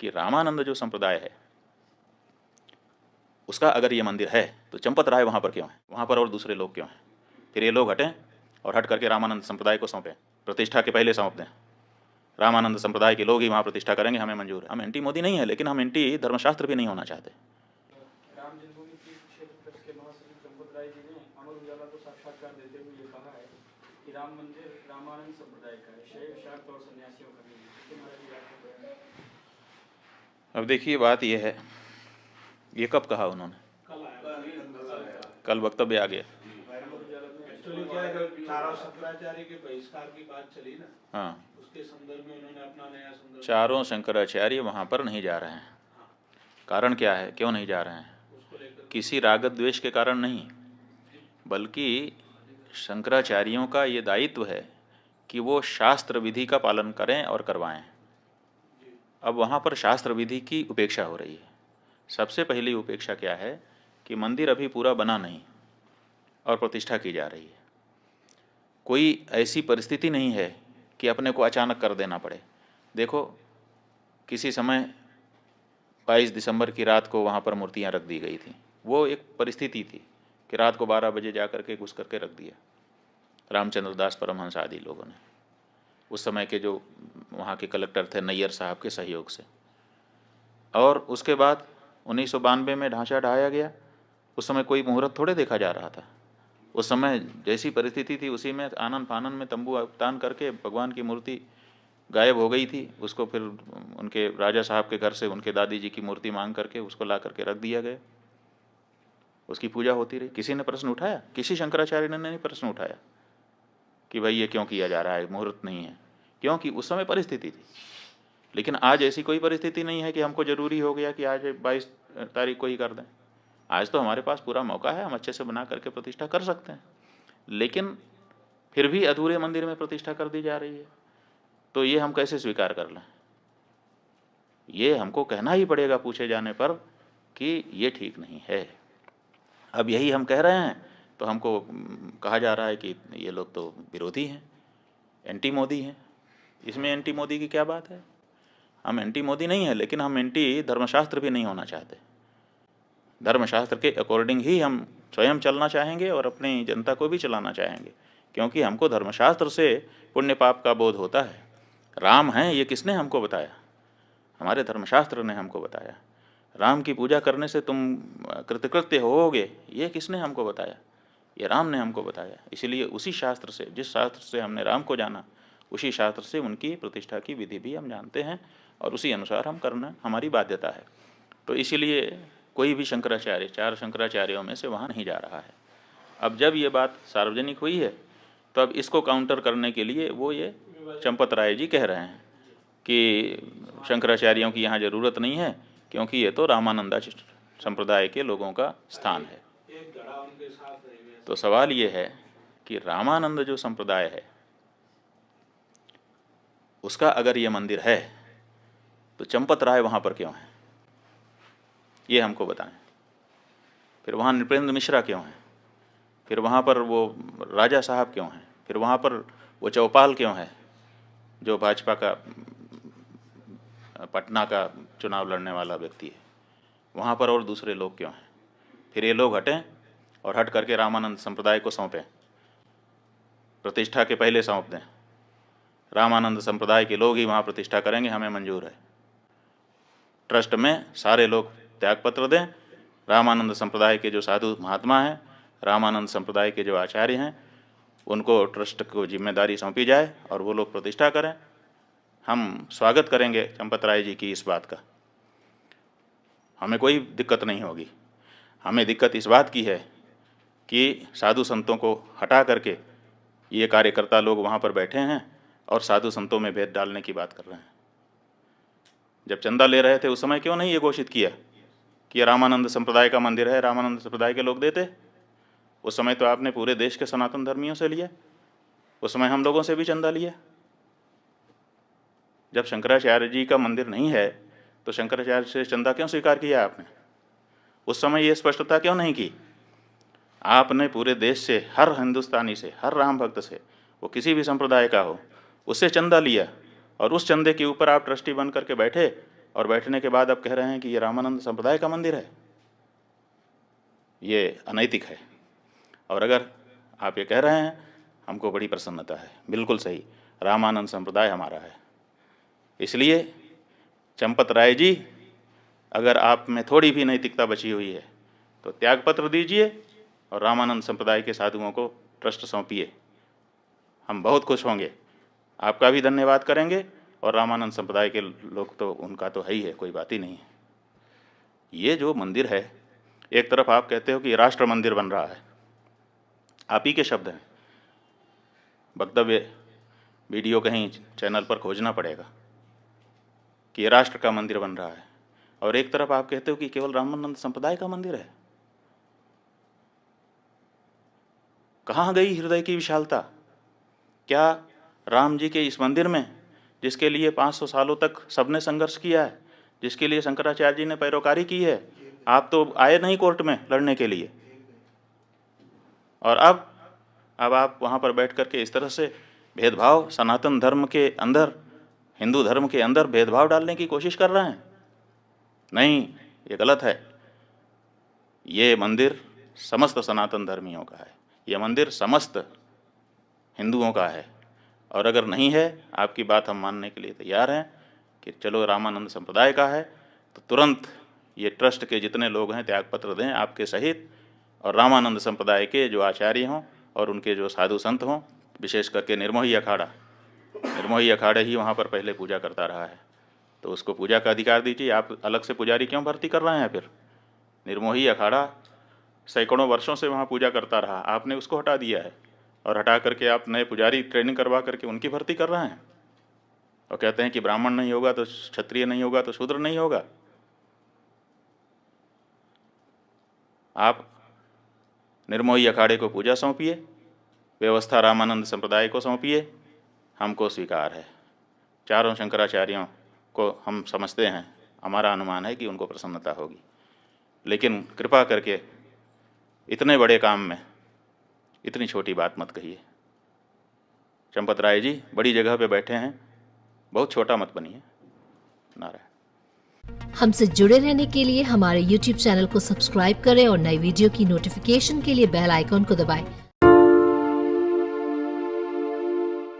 कि रामानंद जो संप्रदाय है उसका अगर ये मंदिर है तो चंपत राय वहाँ पर क्यों है, वहाँ पर और दूसरे लोग क्यों हैं? फिर ये लोग हटें और हट करके रामानंद संप्रदाय को सौंपें, प्रतिष्ठा के पहले सौंप दें। रामानंद संप्रदाय के लोग ही वहाँ प्रतिष्ठा करेंगे, हमें मंजूर है। हम एंटी मोदी नहीं है, लेकिन हम एंटी धर्मशास्त्र भी नहीं होना चाहते। राम जन्मभूमि क्षेत्र ट्रस्ट के महासचिव चंपत राय जी ने अमर उजाला को साक्षात्कार देते हुए ये कहा है कि राम मंदिर रामानंद संप्रदाय का है, शैव शाक्त और सन्यासियों का नहीं है। अब देखिए बात यह है, ये कब कहा उन्होंने? कल वक्तव्य आ गया। चारों शंकराचार्य के बहिष्कार की बात चली ना, हाँ, उसके संदर्भ में उन्होंने अपना नया संदर्भ। चारों शंकराचार्य वहाँ पर नहीं जा रहे हैं। कारण क्या है, क्यों नहीं जा रहे हैं? किसी राग द्वेष के कारण नहीं, बल्कि शंकराचार्यों का ये दायित्व है कि वो शास्त्र विधि का पालन करें और करवाएं। अब वहाँ पर शास्त्र विधि की उपेक्षा हो रही है। सबसे पहली उपेक्षा क्या है कि मंदिर अभी पूरा बना नहीं और प्रतिष्ठा की जा रही है। कोई ऐसी परिस्थिति नहीं है कि अपने को अचानक कर देना पड़े। देखो, किसी समय 22 दिसंबर की रात को वहाँ पर मूर्तियाँ रख दी गई थी। वो एक परिस्थिति थी कि रात को 12 बजे जा करके घुस करके रख दिया रामचंद्र दास परमहंस आदि लोगों ने, उस समय के जो वहाँ के कलेक्टर थे नैयर साहब के सहयोग से। और उसके बाद 1992 में ढांचा ढाया गया। उस समय कोई मुहूर्त थोड़े देखा जा रहा था। उस समय जैसी परिस्थिति थी उसी में आनन फानन में तंबू तान करके भगवान की मूर्ति गायब हो गई थी। उसको फिर उनके राजा साहब के घर से उनके दादी जी की मूर्ति मांग करके उसको ला करके रख दिया गया। उसकी पूजा होती रही। किसी ने प्रश्न उठाया? किसी शंकराचार्य ने नहीं प्रश्न उठाया कि भाई ये क्यों किया जा रहा है, मुहूर्त नहीं है, क्योंकि उस समय परिस्थिति थी। लेकिन आज ऐसी कोई परिस्थिति नहीं है कि हमको जरूरी हो गया कि आज 22 तारीख को ही कर दें। आज तो हमारे पास पूरा मौका है, हम अच्छे से बना करके प्रतिष्ठा कर सकते हैं। लेकिन फिर भी अधूरे मंदिर में प्रतिष्ठा कर दी जा रही है, तो ये हम कैसे स्वीकार कर लें? ये हमको कहना ही पड़ेगा पूछे जाने पर कि ये ठीक नहीं है। अब यही हम कह रहे हैं तो हमको कहा जा रहा है कि ये लोग तो विरोधी हैं, एंटी मोदी हैं। इसमें एंटी मोदी की क्या बात है? हम एंटी मोदी नहीं है, लेकिन हम एंटी धर्मशास्त्र भी नहीं होना चाहते। धर्मशास्त्र के अकॉर्डिंग ही हम स्वयं चलना चाहेंगे और अपनी जनता को भी चलाना चाहेंगे, क्योंकि हमको धर्मशास्त्र से पुण्य पाप का बोध होता है। राम हैं ये किसने हमको बताया? हमारे धर्मशास्त्र ने हमको बताया। राम की पूजा करने से तुम कृतकृत्य होोगे, ये किसने हमको बताया? ये राम ने हमको बताया। इसलिए उसी शास्त्र से, जिस शास्त्र से हमने राम को जाना, उसी शास्त्र से उनकी प्रतिष्ठा की विधि भी हम जानते हैं और उसी अनुसार हम करना हमारी बाध्यता है। तो इसीलिए कोई भी शंकराचार्य, 4 शंकराचार्यों में से वहाँ नहीं जा रहा है। अब जब ये बात सार्वजनिक हुई है तो अब इसको काउंटर करने के लिए वो ये चंपत राय जी कह रहे हैं कि शंकराचार्यों की यहाँ ज़रूरत नहीं है, क्योंकि ये तो रामानंदा संप्रदाय के लोगों का स्थान है। तो सवाल ये है कि रामानंद जो संप्रदाय है उसका अगर ये मंदिर है तो चंपत राय वहाँ पर क्यों है, ये हमको बताएं। फिर वहाँ नृपेंद्र मिश्रा क्यों है? फिर वहाँ पर वो राजा साहब क्यों हैं? फिर वहाँ पर वो चौपाल क्यों है जो भाजपा का पटना का चुनाव लड़ने वाला व्यक्ति है? वहाँ पर और दूसरे लोग क्यों हैं? फिर ये लोग हटें और हट करके रामानंद संप्रदाय को सौंपें, प्रतिष्ठा के पहले सौंप दें। रामानंद संप्रदाय के लोग ही वहाँ प्रतिष्ठा करेंगे, हमें मंजूर है। ट्रस्ट में सारे लोग त्यागपत्र दें। रामानंद संप्रदाय के जो साधु महात्मा हैं, रामानंद संप्रदाय के जो आचार्य हैं, उनको ट्रस्ट को जिम्मेदारी सौंपी जाए और वो लोग प्रतिष्ठा करें। हम स्वागत करेंगे चंपत राय जी की इस बात का, हमें कोई दिक्कत नहीं होगी। हमें दिक्कत इस बात की है कि साधु संतों को हटा करके ये कार्यकर्ता लोग वहाँ पर बैठे हैं और साधु संतों में भेद डालने की बात कर रहे हैं। जब चंदा ले रहे थे उस समय क्यों नहीं ये घोषित किया कि ये रामानंद संप्रदाय का मंदिर है, रामानंद संप्रदाय के लोग देते? उस समय तो आपने पूरे देश के सनातन धर्मियों से लिया, उस समय हम लोगों से भी चंदा लिया। जब शंकराचार्य जी का मंदिर नहीं है तो शंकराचार्य से चंदा क्यों स्वीकार किया आपने? उस समय ये स्पष्टता क्यों नहीं की? आपने पूरे देश से, हर हिंदुस्तानी से, हर राम भक्त से, वो किसी भी संप्रदाय का हो, उससे चंदा लिया और उस चंदे के ऊपर आप ट्रस्टी बन करके बैठे और बैठने के बाद अब कह रहे हैं कि ये रामानंद संप्रदाय का मंदिर है, ये अनैतिक है। और अगर आप ये कह रहे हैं, हमको बड़ी प्रसन्नता है। बिल्कुल सही, रामानंद संप्रदाय हमारा है। इसलिए चंपत राय जी, अगर आप में थोड़ी भी नैतिकता बची हुई है तो त्यागपत्र दीजिए और रामानंद संप्रदाय के साधुओं को ट्रस्ट सौंपिए। हम बहुत खुश होंगे, आपका भी धन्यवाद करेंगे, और रामानंद संप्रदाय के लोग तो उनका तो है ही है, कोई बात ही नहीं है। ये जो मंदिर है, एक तरफ आप कहते हो कि राष्ट्र मंदिर बन रहा है, आप ही के शब्द हैं, वक्तव्य वीडियो कहीं चैनल पर खोजना पड़ेगा कि ये राष्ट्र का मंदिर बन रहा है, और एक तरफ आप कहते हो कि केवल रामानंद संप्रदाय का मंदिर है। कहाँ गई हृदय की विशालता? क्या राम जी के इस मंदिर में, जिसके लिए 500 सालों तक सबने संघर्ष किया है, जिसके लिए शंकराचार्य जी ने पैरोकारी की है, आप तो आए नहीं कोर्ट में लड़ने के लिए, और अब आप वहाँ पर बैठ कर के इस तरह से भेदभाव, सनातन धर्म के अंदर, हिंदू धर्म के अंदर भेदभाव डालने की कोशिश कर रहे हैं। नहीं, ये गलत है। ये मंदिर समस्त सनातन धर्मियों का है, ये मंदिर समस्त हिंदुओं का है, और अगर नहीं है, आपकी बात हम मानने के लिए तैयार हैं कि चलो रामानंद संप्रदाय का है, तो तुरंत ये ट्रस्ट के जितने लोग हैं त्यागपत्र दें आपके सहित, और रामानंद संप्रदाय के जो आचार्य हों और उनके जो साधु संत हों, विशेष करके निर्मोही अखाड़ा ही वहाँ पर पहले पूजा करता रहा है, तो उसको पूजा का अधिकार दीजिए। आप अलग से पुजारी क्यों भर्ती कर रहे हैं? फिर निर्मोही अखाड़ा सैकड़ों वर्षों से वहाँ पूजा करता रहा, आपने उसको हटा दिया है, और हटा करके आप नए पुजारी ट्रेनिंग करवा करके उनकी भर्ती कर रहे हैं, और कहते हैं कि ब्राह्मण नहीं होगा तो क्षत्रिय नहीं होगा तो शूद्र नहीं होगा। आप निर्मोही अखाड़े को पूजा सौंपिए, व्यवस्था रामानंद संप्रदाय को सौंपिए, हमको स्वीकार है। चारों शंकराचार्यों को हम समझते हैं, हमारा अनुमान है कि उनको प्रसन्नता होगी, लेकिन कृपा करके इतने बड़े काम में इतनी छोटी बात मत कहिए। चंपत राय जी बड़ी जगह पे बैठे हैं, बहुत छोटा मत बनिए। नारायण। हमसे जुड़े रहने के लिए हमारे YouTube चैनल को सब्सक्राइब करें और नई वीडियो की नोटिफिकेशन के लिए बेल आइकॉन को दबाएं।